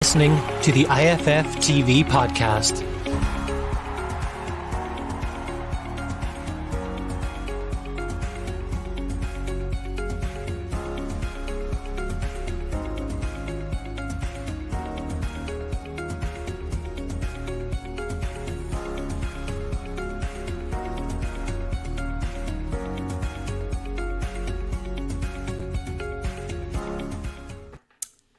Listening to the IFF TV podcast.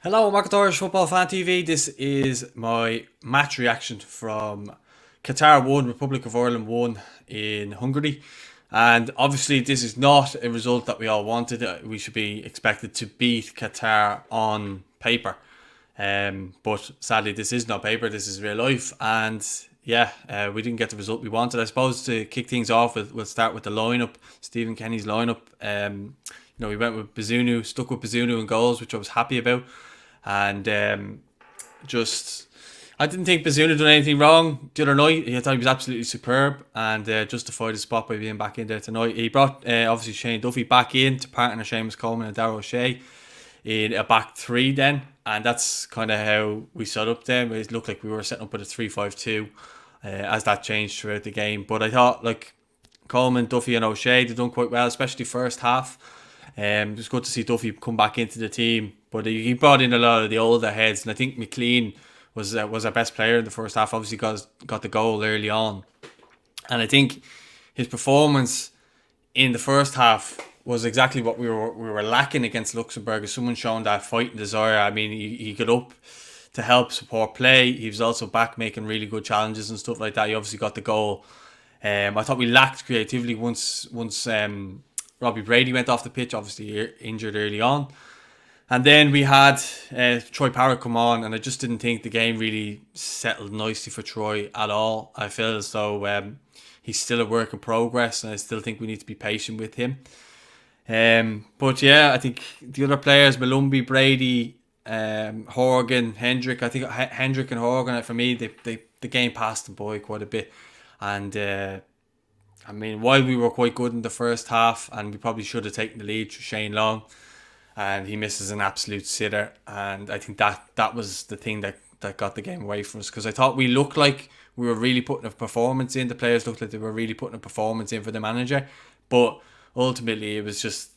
Hello, Qatar's Football Fan TV. This is my match reaction from Qatar 1, Republic of Ireland 1 in Hungary. And obviously this is not a result that we all wanted. We should be expected to beat Qatar on paper. But sadly this is not paper, this is real life. And yeah, we didn't get the result we wanted. I suppose to kick things off, we'll start with the lineup, Stephen Kenny's lineup. We went with Bazunu, stuck with Bazunu in goals, which I was happy about. And I didn't think Bazunu done anything wrong the other night. I thought he was absolutely superb and justified his spot by being back in there tonight. He brought obviously Shane Duffy back in to partner Seamus Coleman and Darragh O'Shea in a back three then, and that's kind of how we set up then. It looked like we were setting up with a 3-5-2 as that changed throughout the game. But I thought like Coleman, Duffy and O'Shea, they done quite well, especially first half. It was good to see Duffy come back into the team, but he brought in a lot of the older heads, and I think McLean was our best player in the first half. Obviously got the goal early on, and I think his performance in the first half was exactly what we were lacking against Luxembourg. As someone showing that fight and desire. I mean, he got up to help support play. He was also back making really good challenges and stuff like that. He obviously got the goal. I thought we lacked creativity once Robbie Brady went off the pitch, obviously injured early on. And then we had Troy Parrott come on, and I just didn't think the game really settled nicely for Troy at all. I feel as though he's still a work in progress, and I still think we need to be patient with him. But yeah, I think the other players, Malumbi, Brady, Horgan, Hendrick, I think Hendrick and Horgan, for me, the game passed them by quite a bit. And I mean, while we were quite good in the first half, and we probably should have taken the lead through Shane Long, and he misses an absolute sitter, and I think that was the thing that got the game away from us, because I thought we looked like we were really putting a performance in. The players looked like they were really putting a performance in for the manager, but ultimately it was just,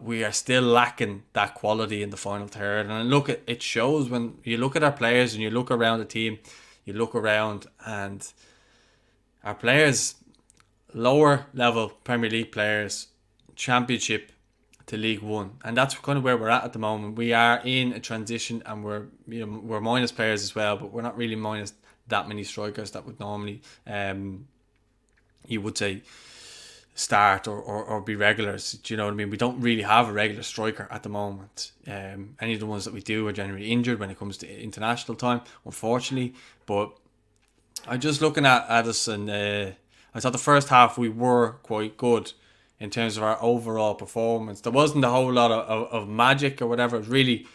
we are still lacking that quality in the final third. And look, it shows when you look at our players and you look around the team, you look around and our players, lower level Premier League players, Championship to League One, and that's kind of where we're at the moment. We are in a transition, and we're minus players as well, but we're not really minus that many strikers that would normally you would say start or be regulars. Do you know what I mean? We don't really have a regular striker at the moment. Any of the ones that we do are generally injured when it comes to international time, unfortunately. But I'm just looking at us, and I thought the first half we were quite good in terms of our overall performance. There wasn't a whole lot of magic or whatever. It was really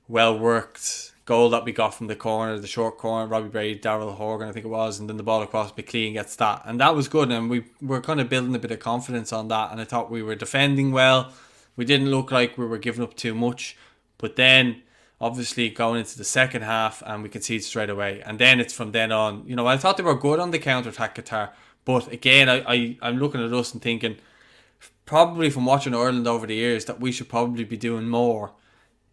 well worked goal that we got from the corner, the short corner, Robbie Brady, Darragh Horgan, I think it was, and then the ball across McLean gets that. And that was good, and we were kind of building a bit of confidence on that, and I thought we were defending well. We didn't look like we were giving up too much, but then obviously going into the second half and we concede straight away. And then it's from then on, I thought they were good on the counter-attack, Qatar. But again, I'm looking at us and thinking, probably from watching Ireland over the years, that we should probably be doing more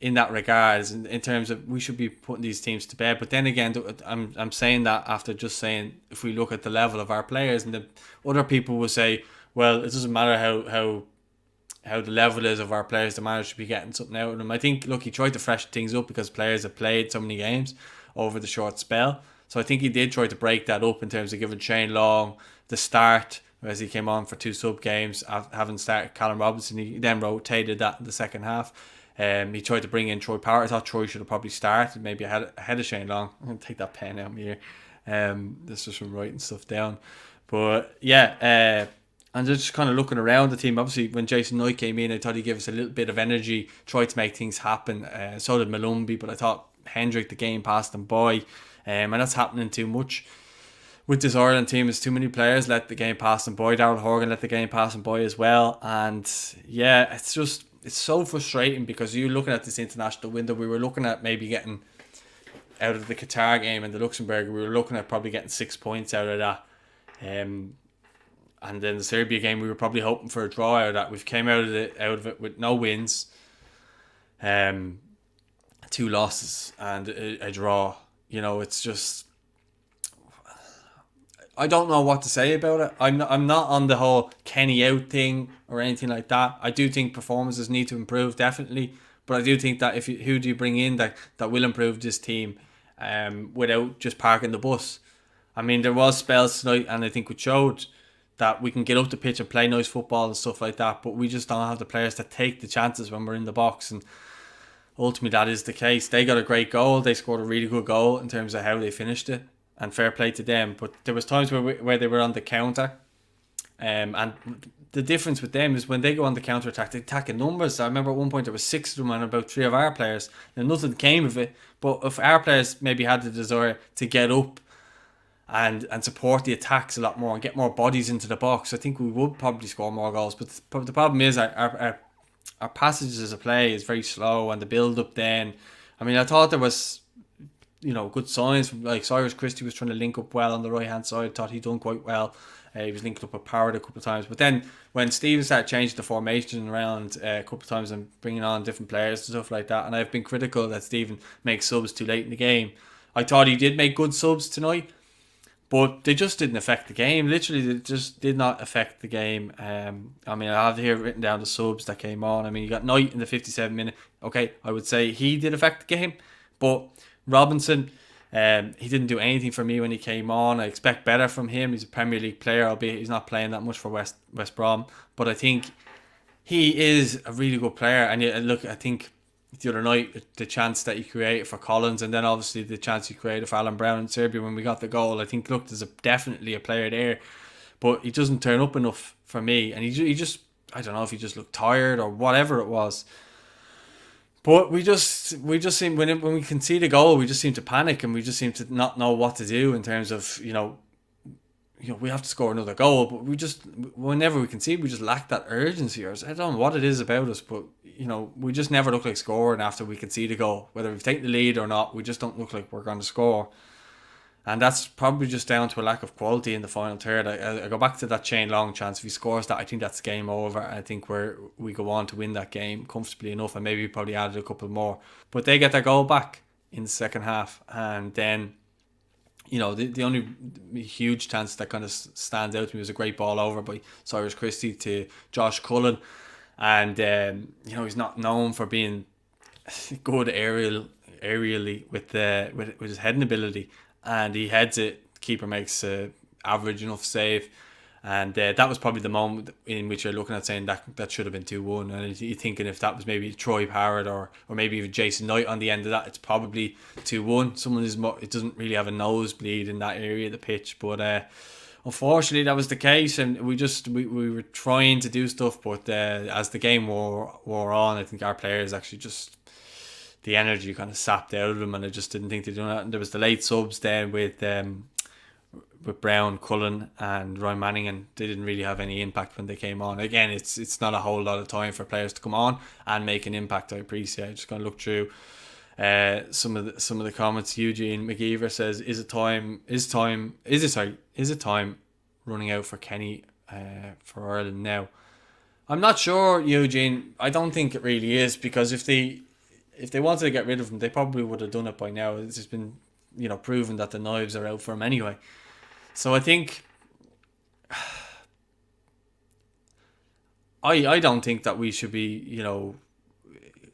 in that regards, in terms of we should be putting these teams to bed. But then again, I'm saying that after just saying, if we look at the level of our players, and the other people will say, well, it doesn't matter how the level is of our players, the manager should be getting something out of them. I think, look, he tried to freshen things up because players have played so many games over the short spell. So I think he did try to break that up in terms of giving Shane Long the start as he came on for 2 sub games, having started Callum Robinson. He then rotated that in the second half. He tried to bring in Troy Parrott. I thought Troy should have probably started maybe ahead of Shane Long. I'm going to take that pen out of here. This is from writing stuff down. But yeah, and just kind of looking around the team. Obviously, when Jason Knight came in, I thought he'd give us a little bit of energy, tried to make things happen. So did Malumbi, but I thought Hendrick, the game passed him by. And that's happening too much with this Ireland team. Is too many players let the game pass them by. Darragh Horgan let the game pass them by as well. And yeah, it's so frustrating, because you're looking at this international window. We were looking at maybe getting out of the Qatar game and the Luxembourg, we were looking at probably getting 6 points out of that. And then the Serbia game, we were probably hoping for a draw out of that. We've came out of it with no wins, 2 losses and a draw. You know, it's just, I don't know what to say about it. I'm not on the whole Kenny out thing or anything like that. I do think performances need to improve, definitely. But I do think that who do you bring in that will improve this team, without just parking the bus? I mean, there was spells tonight, and I think we showed that we can get up the pitch and play nice football and stuff like that, but we just don't have the players to take the chances when we're in the box, and ultimately that is the case. They got a great goal, they scored a really good goal in terms of how they finished it, and fair play to them, but there was times where they were on the counter, and the difference with them is when they go on the counter attack, they attack in numbers. I remember at one point there was 6 of them and about 3 of our players, and nothing came of it, but if our players maybe had the desire to get up and support the attacks a lot more and get more bodies into the box, I think we would probably score more goals. But the problem is our passages of play is very slow, and the build up then, I mean, I thought there was, you know, good signs from, like, Cyrus Christie was trying to link up well on the right hand side. I thought he'd done quite well. He was linked up with Power a couple of times, but then when Steven started changing the formation around a couple of times and bringing on different players and stuff like that, and I've been critical that Steven makes subs too late in the game. I thought he did make good subs tonight, but they just didn't affect the game. Literally, they just did not affect the game. I mean, I have here written down the subs that came on. I mean, you got Knight in the 57th minute. Okay, I would say he did affect the game. But Robinson, he didn't do anything for me when he came on. I expect better from him. He's a Premier League player, albeit he's not playing that much for West Brom. But I think he is a really good player. And look, I think the other night, the chance that he created for Collins, and then obviously the chance he created for Alan Brown in Serbia when we got the goal, I think, look, there's definitely a player there, but he doesn't turn up enough for me, and he just, I don't know if he just looked tired or whatever it was, but we just seem, when we concede a goal, we just seem to panic, and we just seem to not know what to do in terms of, you know, we have to score another goal, but we just, whenever we concede, we just lack that urgency. Or I don't know what it is about us, but, you know, we just never look like scoring after we concede a goal. Whether we've taken the lead or not, we just don't look like we're going to score. And that's probably just down to a lack of quality in the final third. I go back to that Shane Long chance. If he scores that, I think that's game over. I think we go on to win that game comfortably enough, and maybe probably added a couple more. But they get their goal back in the second half, and then, you know, the only huge chance that kind of stands out to me was a great ball over by Cyrus Christie to Josh Cullen. And, you know, he's not known for being good aerially with his heading ability. And he heads it, the keeper makes an average enough save. And that was probably the moment in which you're looking at saying that should have been 2-1. And you're thinking if that was maybe Troy Parrott or maybe even Jason Knight on the end of that, it's probably 2-1. Someone it doesn't really have a nosebleed in that area of the pitch. But unfortunately, that was the case. And we were trying to do stuff. But as the game wore on, I think our players actually just, the energy kind of sapped out of them. And I just didn't think they'd done that. And there was the late subs then with Brown, Cullen and Ryan Manning, and they didn't really have any impact when they came on. Again, it's not a whole lot of time for players to come on and make an impact. I appreciate. I'm just going to look through some of the comments. Eugene McGeever says, is it time running out for Kenny for Ireland now? I'm not sure, Eugene. I don't think it really is, because if they wanted to get rid of him, they probably would have done it by now. It's just been, you know, proven that the knives are out for him anyway. So I think I don't think that we should be, you know,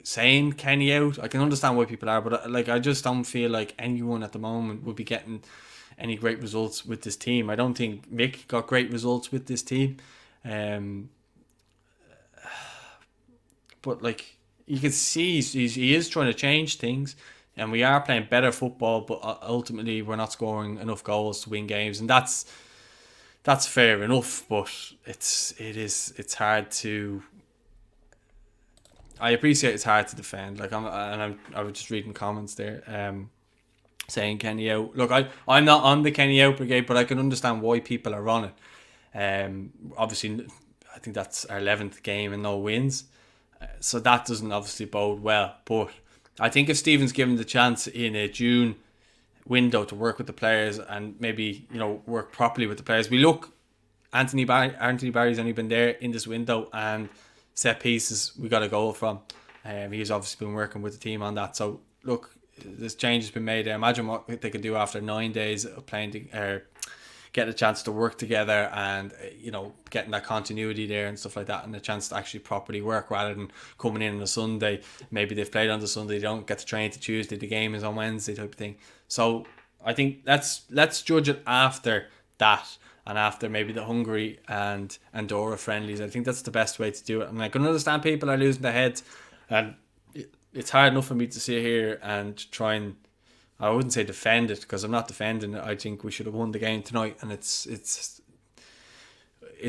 saying Kenny out. I can understand why people are, but I just don't feel like anyone at the moment would be getting any great results with this team. I don't think Mick got great results with this team. But like, you can see he is trying to change things. And we are playing better football, but ultimately we're not scoring enough goals to win games, and that's fair enough. But it's hard to. I appreciate it's hard to defend. Like I was just reading comments there, saying Kenny out. Look, I'm not on the Kenny out brigade, but I can understand why people are on it. Obviously, I think that's our 11th game and no wins, so that doesn't obviously bode well. But I think if Stephen's given the chance in June window to work with the players and maybe, you know, work properly with the players. We look, Anthony Barry's only been there in this window, and set pieces we got a goal from. He's obviously been working with the team on that. So look, this change has been made there. Imagine what they could do after 9 days of playing, getting a chance to work together, and you know, getting that continuity there and stuff like that, and a chance to actually properly work rather than coming in on a Sunday. Maybe they've played on the Sunday, they don't get to train to Tuesday, the game is on Wednesday type of thing. So I think let's judge it after that, and after maybe the Hungary and Andorra friendlies. I think that's the best way to do it. And I can understand people are losing their heads, and it's hard enough for me to sit here and try and, I wouldn't say defend it, because I'm not defending it. I think we should have won the game tonight, and it's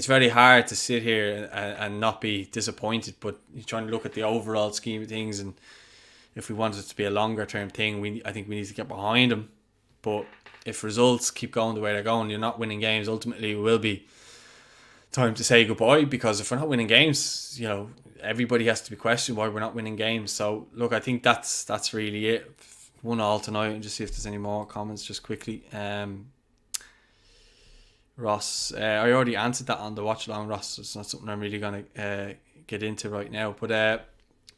very hard to sit here and not be disappointed. But you're trying to look at the overall scheme of things, and if we want it to be a longer term thing, I think we need to get behind them. But if results keep going the way they're going, you're not winning games. Ultimately, it will be time to say goodbye, because if we're not winning games, you know, everybody has to be questioned why we're not winning games. So look, I think that's really it. 1-1 tonight, and just see if there's any more comments just quickly. Ross, I already answered that on the watch along, Ross. It's not something I'm really going to get into right now. But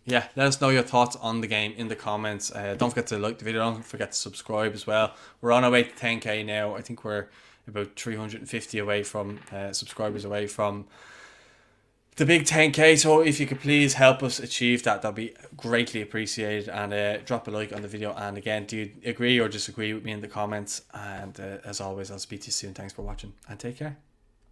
yeah, let us know your thoughts on the game in the comments. Don't forget to like the video. Don't forget to subscribe as well. We're on our way to 10k now. I think we're about 350 away from subscribers away from the big 10k. So if you could please help us achieve that, that'd be greatly appreciated. And drop a like on the video. And again, do you agree or disagree with me in the comments? And as always, I'll speak to you soon. Thanks for watching, and take care.